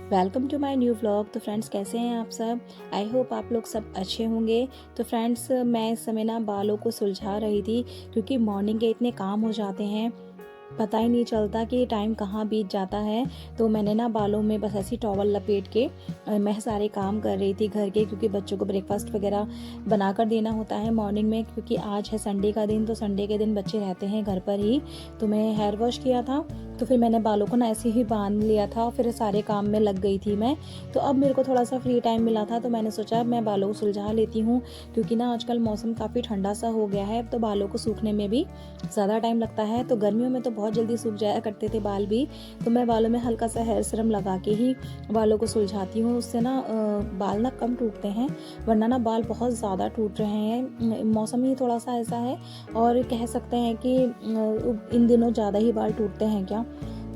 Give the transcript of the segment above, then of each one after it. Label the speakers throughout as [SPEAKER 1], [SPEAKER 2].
[SPEAKER 1] Welcome to my new vlog. तो friends, कैसे हैं आप सब? आई होप आप लोग सब अच्छे होंगे। तो फ्रेंड्स, मैं इस समय ना बालों को सुलझा रही थी क्योंकि मॉर्निंग के इतने काम हो जाते हैं, पता ही नहीं चलता कि टाइम कहाँ बीत जाता है। तो मैंने ना बालों में बस ऐसी टॉवल लपेट के मैं सारे काम कर रही थी घर के, क्योंकि बच्चों को ब्रेकफास्ट वगैरह बनाकर देना होता है मॉर्निंग में, क्योंकि आज है संडे का दिन। तो संडे के दिन बच्चे रहते हैं घर पर ही। तो मैं हेयर वॉश किया था, तो फिर मैंने बालों को ना ऐसे ही बांध लिया था और फिर सारे काम में लग गई थी मैं। तो अब मेरे को थोड़ा सा फ्री टाइम मिला था, तो मैंने सोचा मैं बालों को सुलझा लेती हूँ, क्योंकि ना आजकल मौसम काफ़ी ठंडा सा हो गया है, तो बालों को सूखने में भी ज़्यादा टाइम लगता है। तो गर्मियों में तो बहुत जल्दी सूख जाया करते थे बाल भी। तो मैं बालों में हल्का सा हेयर सीरम लगा के ही बालों को सुलझाती हूँ। उससे ना बाल ना कम टूटते हैं, वरना ना बाल बहुत ज़्यादा टूट रहे हैं। मौसम ही थोड़ा सा ऐसा है, और कह सकते हैं कि इन दिनों ज़्यादा ही बाल टूटते हैं क्या।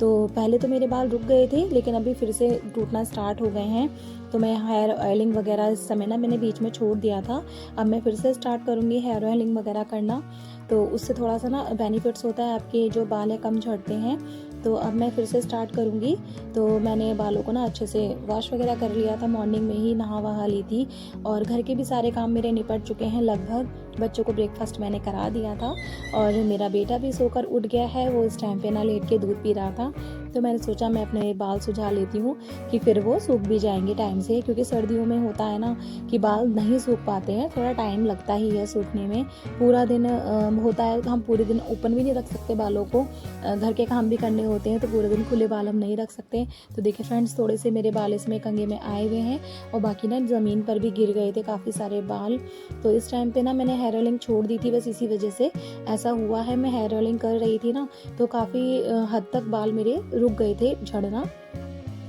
[SPEAKER 1] तो पहले तो मेरे बाल रुक गए थे, लेकिन अभी फिर से टूटना स्टार्ट हो गए हैं। तो मैं हेयर ऑयलिंग वगैरह इस समय ना मैंने बीच में छोड़ दिया था, अब मैं फिर से स्टार्ट करूँगी हेयर ऑयलिंग वगैरह करना। तो उससे थोड़ा सा ना बेनिफिट्स होता है, आपके जो बाल है कम झड़ते हैं। तो अब मैं फिर से स्टार्ट करूँगी। तो मैंने बालों को ना अच्छे से वॉश वगैरह कर लिया था, मॉर्निंग में ही नहा वहा ली थी, और घर के भी सारे काम मेरे निपट चुके हैं लगभग। बच्चों को ब्रेकफास्ट मैंने करा दिया था, और मेरा बेटा भी सोकर उठ गया है, वो इस टाइम पे ना लेट के दूध पी रहा था। तो मैंने सोचा मैं अपने बाल सुझा लेती हूँ कि फिर वो सूख भी जाएंगे टाइम से, क्योंकि सर्दियों में होता है ना कि बाल नहीं सूख पाते हैं, थोड़ा टाइम लगता ही है सूखने में। पूरा दिन होता है, हम पूरे दिन ओपन भी नहीं रख सकते बालों को, घर के काम भी करने होते हैं, तो पूरे दिन खुले बाल हम नहीं रख सकते। तो देखिए फ्रेंड्स, थोड़े से मेरे बाल इसमें कंघे में आए हुए हैं, और बाकी ना ज़मीन पर भी गिर गए थे काफ़ी सारे बाल। तो इस टाइम पे ना मैंने हेयर ऑयलिंग छोड़ दी थी, बस इसी वजह से ऐसा हुआ है। मैं हेयर ऑयलिंग कर रही थी ना, तो काफ़ी हद तक बाल मेरे रुक गए थे झड़ना,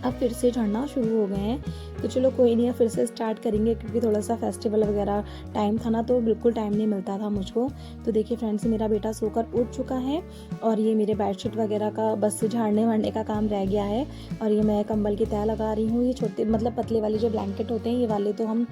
[SPEAKER 1] अब फिर से झड़ना शुरू हो गए हैं। तो चलो कोई नहीं, फिर से स्टार्ट करेंगे, क्योंकि थोड़ा सा फेस्टिवल वगैरह टाइम था ना, तो बिल्कुल टाइम नहीं मिलता था मुझको। तो देखिए फ्रेंड्स, मेरा बेटा सोकर उठ चुका है, और ये मेरे बेडशीट वगैरह का बस झाड़ने वाड़ने का काम रह गया है। और ये मैं कंबल की तह लगा रही हूँ। ये छोटे मतलब पतले वाले जो ब्लैंकेट होते हैं, ये वाले तो हम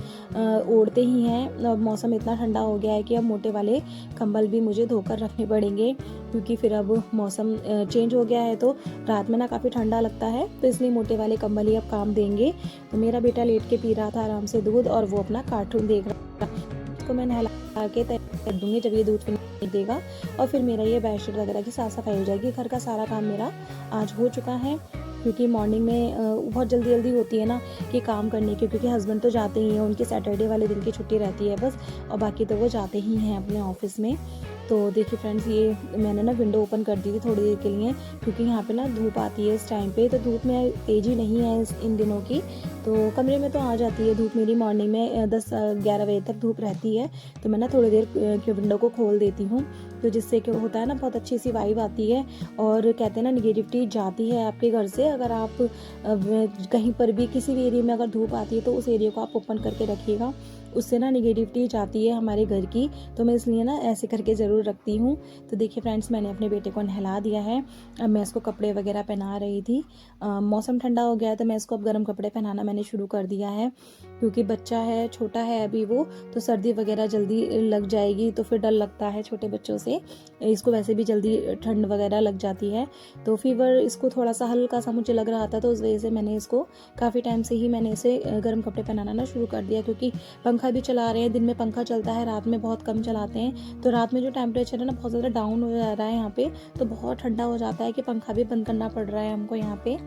[SPEAKER 1] ओढ़ते ही हैं। और मौसम इतना ठंडा हो गया है कि अब मोटे वाले कंबल भी मुझे धोकर रखने पड़ेंगे, क्योंकि फिर अब मौसम चेंज हो गया है, तो रात में ना काफ़ी ठंडा लगता है, तो इसलिए मोटे वाले कंबल ही अब काम देंगे। तो मेरा बेटा लेट के पी रहा था आराम से दूध, और वो अपना कार्टून देख रहा था। तो मैं नहला के तैयार दूंगी जब ये दूध पीने देगा, और फिर मेरा ये बेडशीट वगैरह की साफ सफाई हो जाएगी। घर का सारा काम मेरा आज हो चुका है, क्योंकि मॉर्निंग में बहुत जल्दी जल्दी होती है ना कि काम करने की, क्योंकि हस्बैंड तो जाते ही हैं, उनकी सैटरडे वाले दिन की छुट्टी रहती है बस, और बाकी तो वो जाते ही हैं अपने ऑफिस में। तो देखिए फ्रेंड्स, ये मैंने ना विंडो ओपन कर दी थी थोड़ी देर के लिए, क्योंकि यहाँ पे ना धूप आती है इस टाइम पे, तो धूप में तेज़ी नहीं है इन दिनों की। तो कमरे में तो आ जाती है धूप मेरी, मॉर्निंग में 10-11 बजे तक धूप रहती है। तो मैं ना थोड़ी देर के विंडो को खोल देती हूँ, तो जिससे क्या होता है ना, बहुत अच्छी सी वाइब आती है। और कहते हैं ना, निगेटिविटी जाती है आपके घर से। अगर आप कहीं पर भी किसी भी एरिया में अगर धूप आती है, तो उस एरिया को आप ओपन करके रखिएगा, उससे ना निगेटिविटी जाती है हमारे घर की। तो मैं इसलिए ना ऐसे करके ज़रूर रखती हूँ। तो देखिए फ्रेंड्स, मैंने अपने बेटे को नहला दिया है, अब मैं इसको कपड़े वगैरह पहना रही थी। मौसम ठंडा हो गया है, तो मैं इसको अब गर्म कपड़े पहनाना मैंने शुरू कर दिया है, क्योंकि बच्चा है, छोटा है अभी वो, तो सर्दी वगैरह जल्दी लग जाएगी, तो फिर डर लगता है छोटे बच्चों से। इसको वैसे भी जल्दी ठंड वगैरह लग जाती है, तो फीवर इसको थोड़ा सा हल्का सा मुझे लग रहा था, तो उस वजह से मैंने इसको काफ़ी टाइम से ही मैंने इसे गर्म कपड़े पहनाना ना शुरू कर दिया, क्योंकि पंखा भी चला रहे हैं। दिन में पंखा चलता है, रात में बहुत कम चलाते हैं। तो रात में जो टेम्परेचर है ना, बहुत ज़्यादा डाउन हो जा रहा है यहाँ पे, तो बहुत ठंडा हो जाता है कि पंखा भी बंद करना पड़ रहा है हमको यहाँ पे।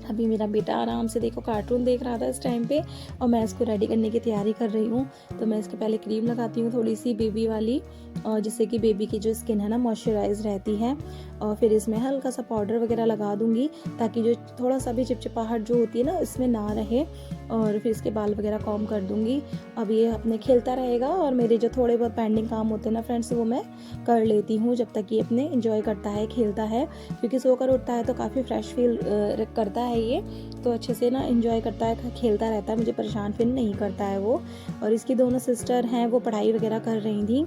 [SPEAKER 1] अभी मेरा बेटा आराम से देखो कार्टून देख रहा था इस टाइम पे, और मैं इसको रेडी करने की तैयारी कर रही हूँ। तो मैं इसके पहले क्रीम लगाती हूँ थोड़ी सी बेबी वाली, और जिससे कि बेबी की जो स्किन है ना मॉइस्चराइज रहती है। और फिर इसमें हल्का सा पाउडर वगैरह लगा दूंगी, ताकि जो थोड़ा सा भी चिपचिपाहट जो होती है ना इसमें ना रहे। और फिर इसके बाल वगैरह कॉम्ब कर दूंगी। अब ये अपने खेलता रहेगा, और मेरे जो थोड़े बहुत पेंडिंग काम होते हैं ना फ्रेंड्स, वो मैं कर लेती हूँ जब तक ये अपने इंजॉय करता है, खेलता है। क्योंकि सोकर उठता है तो काफ़ी फ्रेश फील करता है ये, तो अच्छे से ना इंजॉय करता है, खेलता रहता है, मुझे परेशान फील नहीं करता है वो। और इसकी दोनों सिस्टर हैं, वो पढ़ाई वगैरह कर रही थी,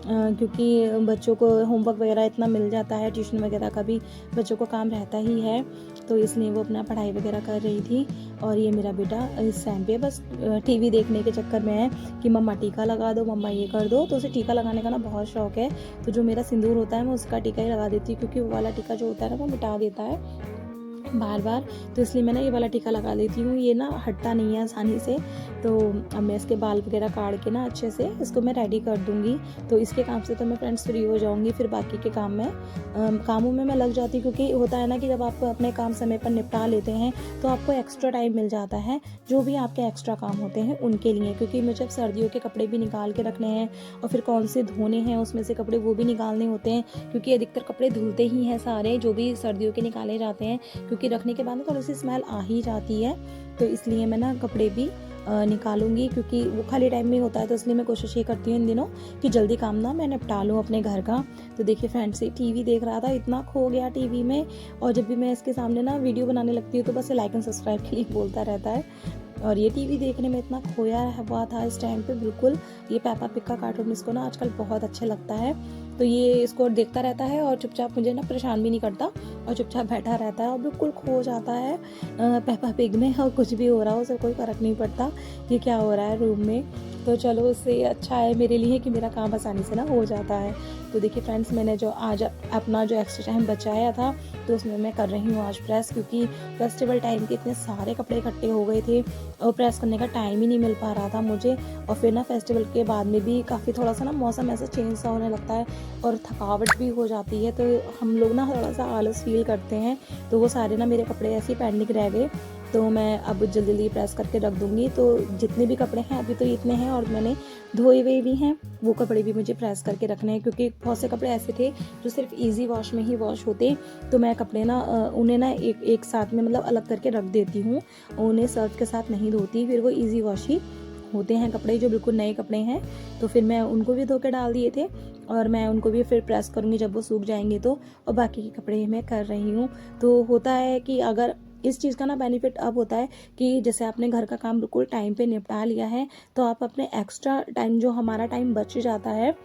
[SPEAKER 1] क्योंकि बच्चों को होमवर्क वगैरह इतना मिल जाता है, ट्यूशन वगैरह का भी बच्चों को काम रहता ही है, तो इसलिए वो अपना पढ़ाई वगैरह कर रही थी। और ये मेरा बेटा इस टाइम पे बस टीवी देखने के चक्कर में है कि मम्मा टीका लगा दो, मम्मा ये कर दो। तो उसे टीका लगाने का ना बहुत शौक है, तो जो मेरा सिंदूर होता है मैं उसका टीका ही लगा देती हूँ, क्योंकि वो वाला टीका जो होता है ना वो मिटा देता है। बार बार, तो इसलिए मैं ना ये वाला टीका लगा लेती हूँ। ये ना हटता नहीं है आसानी से। तो अब मैं इसके बाल वगैरह काट के ना अच्छे से इसको मैं रेडी कर दूँगी। तो इसके काम से तो मैं फ्रेंड्स फ्री हो जाऊँगी, फिर बाकी के कामों में मैं लग जाती हूँ, क्योंकि होता है ना कि जब आप अपने काम समय पर निपटा लेते हैं तो आपको एक्स्ट्रा टाइम मिल जाता है जो भी आपके एक्स्ट्रा काम होते हैं उनके लिए। क्योंकि मुझे अब सर्दियों के कपड़े भी निकाल के रखने हैं और फिर कौन से धोने हैं उसमें से कपड़े, वो भी निकालने होते हैं, क्योंकि अधिकतर कपड़े धुलते ही हैं सारे जो भी सर्दियों के निकाले जाते हैं, क्योंकि रखने के बाद थोड़ी सी स्मेल आ ही जाती है। तो इसलिए मैं ना कपड़े भी निकालूंगी, क्योंकि वो खाली टाइम में होता है, तो इसलिए मैं कोशिश ये करती हूँ इन दिनों कि जल्दी काम ना मैं निपटा लूँ अपने घर का। तो देखिए फ्रेंड्स, टीवी देख रहा था, इतना खो गया टीवी में, और जब भी मैं इसके सामने ना वीडियो बनाने लगती हूँ तो बस लाइक एंड सब्सक्राइब के लिए बोलता रहता है। और ये टीवी देखने में इतना खोया हुआ था इस टाइम पे, बिल्कुल। ये पेपा पिग का कार्टून इसको ना आजकल बहुत अच्छा लगता है, तो ये इसको देखता रहता है और चुपचाप मुझे ना परेशान भी नहीं करता और चुपचाप बैठा रहता है और बिल्कुल खो जाता है पेपा पिग में, और कुछ भी हो रहा हो उसे कोई फर्क नहीं पड़ता कि क्या हो रहा है रूम में। तो चलो, उससे अच्छा है मेरे लिए कि मेरा काम आसानी से ना हो जाता है। तो देखिए फ्रेंड्स, मैंने जो आज अपना जो एक्स्ट्रा टाइम बचाया था तो उसमें मैं कर रही हूँ आज प्रेस, क्योंकि फेस्टिवल टाइम के इतने सारे कपड़े इकट्ठे हो गए थे और प्रेस करने का टाइम ही नहीं मिल पा रहा था मुझे। और फिर ना फेस्टिवल के बाद में भी काफ़ी थोड़ा सा ना मौसम ऐसा चेंज सा होने लगता है और थकावट भी हो जाती है, तो हम लोग ना थोड़ा सा आलस फील करते हैं। तो वो सारे ना मेरे कपड़े ऐसे ही पेंडिंग रह गए, तो मैं अब जल्दी जल्दी प्रेस करके रख दूँगी। तो जितने भी कपड़े हैं अभी तो इतने हैं, और मैंने धोए हुए भी हैं, वो कपड़े भी मुझे प्रेस करके रखने हैं, क्योंकि बहुत से कपड़े ऐसे थे जो सिर्फ इजी वॉश में ही वॉश होते। तो मैं कपड़े ना उन्हें ना एक साथ में मतलब अलग करके रख देती हूँ, उन्हें सर्फ के साथ नहीं धोती, फिर वो इजी वॉश ही होते हैं कपड़े जो बिल्कुल नए कपड़े हैं। तो फिर मैं उनको भी धो के डाल दिए थे और मैं उनको भी फिर प्रेस करूँगी जब वो सूख जाएंगे तो। और बाकी के कपड़े मैं कर रही हूँ। तो होता है कि अगर इस चीज़ का ना बेनिफिट अब होता है कि जैसे आपने घर का काम बिल्कुल टाइम पे निपटा लिया है, तो आप अपने एक्स्ट्रा टाइम जो हमारा टाइम बच जाता है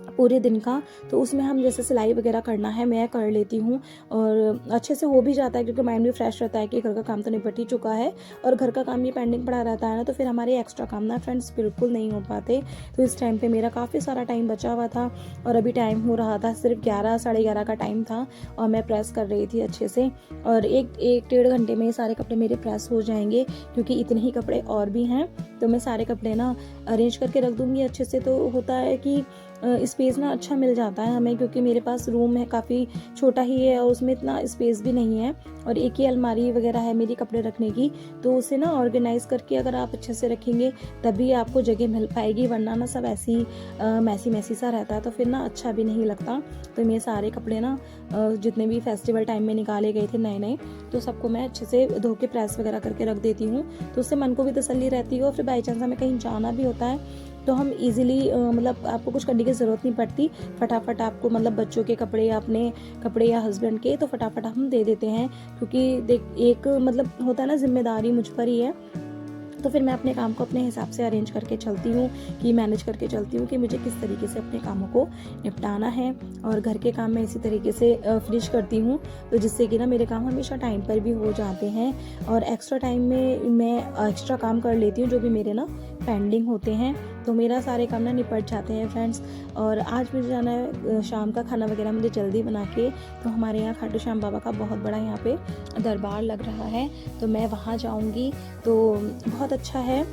[SPEAKER 1] पूरे दिन का, तो उसमें हम जैसे सिलाई वगैरह करना है मैं कर लेती हूँ और अच्छे से हो भी जाता है, क्योंकि माइंड भी फ्रेश रहता है कि घर का काम तो निपट ही चुका है और घर का काम ये पेंडिंग पड़ा रहता है ना, तो फिर हमारे एक्स्ट्रा काम ना फ्रेंड्स बिल्कुल नहीं हो पाते। तो इस टाइम पे मेरा काफ़ी सारा टाइम बचा हुआ था और अभी टाइम हो रहा था सिर्फ 11 साढ़े 11 का टाइम था और मैं प्रेस कर रही थी अच्छे से, और एक डेढ़ घंटे में ये सारे कपड़े मेरे प्रेस हो जाएंगे, क्योंकि इतने ही कपड़े और भी हैं। तो मैं सारे कपड़े ना अरेंज करके रख दूँगी अच्छे से। तो होता है कि स्पेस ना अच्छा मिल जाता है हमें, क्योंकि मेरे पास रूम है काफ़ी छोटा ही है और उसमें इतना स्पेस भी नहीं है, और एक ही अलमारी वगैरह है मेरी कपड़े रखने की। तो उसे ना ऑर्गेनाइज करके अगर आप अच्छे से रखेंगे तभी आपको जगह मिल पाएगी, वरना ना सब ऐसी मैसी सा रहता है तो फिर ना अच्छा भी नहीं लगता। तो मेरे सारे कपड़े ना जितने भी फेस्टिवल टाइम में निकाले गए थे नए नए, तो सबको मैं अच्छे से धो के प्रेस वगैरह करके रख देती हूँ, तो उससे मन को भी तसल्ली रहती है। और फिर बाई चांस हमें कहीं जाना भी होता है तो हम इजीली मतलब आपको कुछ करने की ज़रूरत नहीं पड़ती, फटाफट आपको मतलब बच्चों के कपड़े या अपने कपड़े या हस्बैंड के तो फटाफट हम दे देते हैं, क्योंकि देख एक मतलब होता है ना जिम्मेदारी मुझ पर ही है। तो फिर मैं अपने काम को अपने हिसाब से अरेंज करके चलती हूँ, कि मैनेज करके चलती हूँ कि मुझे किस तरीके से अपने कामों को निपटाना है, और घर के काम मैं इसी तरीके से फिनिश करती हूँ, तो जिससे कि ना मेरे काम हमेशा टाइम पर भी हो जाते हैं और एक्स्ट्रा टाइम में मैं एक्स्ट्रा काम कर लेती हूँ जो भी मेरे ना पेंडिंग होते हैं, तो मेरा सारे काम ना निपट जाते हैं फ्रेंड्स। और आज मुझे जाना है शाम का खाना वगैरह मुझे जल्दी बना के, तो हमारे यहाँ खाटू श्याम बाबा का बहुत बड़ा यहाँ पे दरबार लग रहा है, तो मैं वहाँ जाऊँगी। तो बहुत अच्छा है,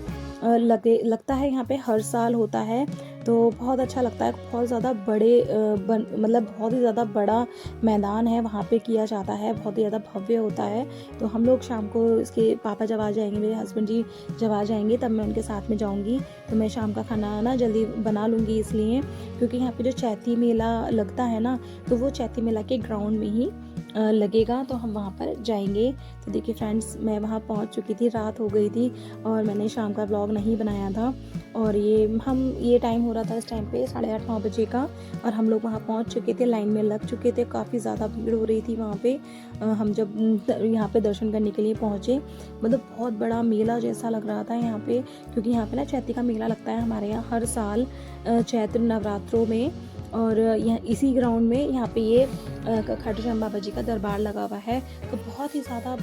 [SPEAKER 1] लगता है यहाँ पे हर साल होता है, तो बहुत अच्छा लगता है। बहुत ज़्यादा मतलब बहुत ही ज़्यादा बड़ा मैदान है, वहाँ पे किया जाता है, बहुत ही ज़्यादा भव्य होता है। तो हम लोग शाम को इसके पापा जब आ जाएंगे, मेरे हस्बैंड जी जब आ जाएंगे तब मैं उनके साथ में जाऊँगी। तो मैं शाम का खाना ना जल्दी बना लूँगी, इसलिए क्योंकि यहाँ पे जो चैती मेला लगता है ना, तो वो चैती मेला के ग्राउंड में ही लगेगा, तो हम वहाँ पर जाएंगे। तो देखिए फ्रेंड्स, मैं वहाँ पहुँच चुकी थी, रात हो गई थी और मैंने शाम का व्लॉग नहीं बनाया था, और ये टाइम हो रहा था इस टाइम पे 8:30-9 बजे का, और हम लोग वहाँ पहुँच चुके थे, लाइन में लग चुके थे, काफ़ी ज़्यादा भीड़ हो रही थी वहाँ पे। हम जब यहाँ पे दर्शन करने के लिए पहुँचे, मतलब बहुत बड़ा मेला जैसा लग रहा था यहाँ पे, क्योंकि यहाँ पे ना चैती का मेला लगता है हमारे यहाँ हर साल चैत्र नवरात्रों में, और यहाँ इसी ग्राउंड में यहाँ पे ये खाटू श्याम बाबा जी का दरबार लगा हुआ है। तो बहुत ही ज़्यादा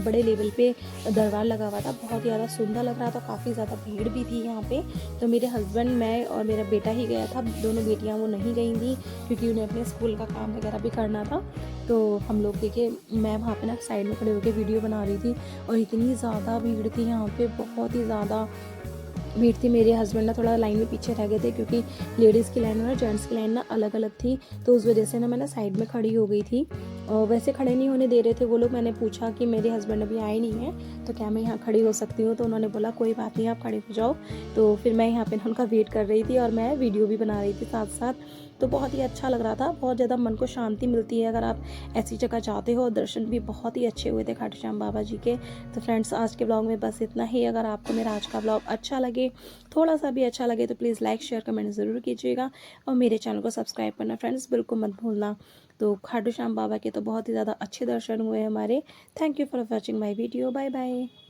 [SPEAKER 1] बड़े लेवल पे दरबार लगा हुआ था, बहुत ही ज़्यादा सुंदर लग रहा था, काफ़ी ज़्यादा भीड़ भी थी यहाँ पे। तो मेरे हस्बैंड, मैं और मेरा बेटा ही गया था, दोनों बेटियाँ वो नहीं गई थी क्योंकि उन्हें अपने स्कूल का काम वगैरह भी करना था। तो हम लोग देखिए, मैं वहाँ पे ना साइड में खड़े होकर वीडियो बना रही थी और इतनी ज़्यादा भीड़ थी यहाँ पे, बहुत ही ज़्यादा भीड़ थी। मेरे हस्बैंड ना थोड़ा लाइन में पीछे रह गए थे क्योंकि लेडीज़ की लाइन और जेंट्स की लाइन ना अलग अलग थी, तो उस वजह से ना मैं ना साइड में खड़ी हो गई थी। और वैसे खड़े नहीं होने दे रहे थे वो लोग। मैंने पूछा कि मेरे हस्बैंड अभी आए नहीं हैं तो क्या मैं यहाँ खड़ी हो सकती हूँ, तो उन्होंने बोला कोई बात नहीं, आप खड़े हो जाओ। तो फिर मैं यहाँ पे ना उनका वेट कर रही थी और मैं वीडियो भी बना रही थी साथ साथ। तो बहुत ही अच्छा लग रहा था, बहुत ज़्यादा मन को शांति मिलती है अगर आप ऐसी जगह जाते हो। दर्शन भी बहुत ही अच्छे हुए थे खाटू श्याम बाबा जी के। तो फ्रेंड्स, आज के ब्लॉग में बस इतना ही। अगर आपको मेरा आज का ब्लॉग अच्छा लगे, थोड़ा सा भी अच्छा लगे, तो प्लीज़ लाइक शेयर कमेंट ज़रूर कीजिएगा और मेरे चैनल को सब्सक्राइब करना फ्रेंड्स बिल्कुल मत भूलना। तो खाटू श्याम बाबा के तो बहुत ही ज़्यादा अच्छे दर्शन हुए हमारे। Thank you for watching my video. Bye bye.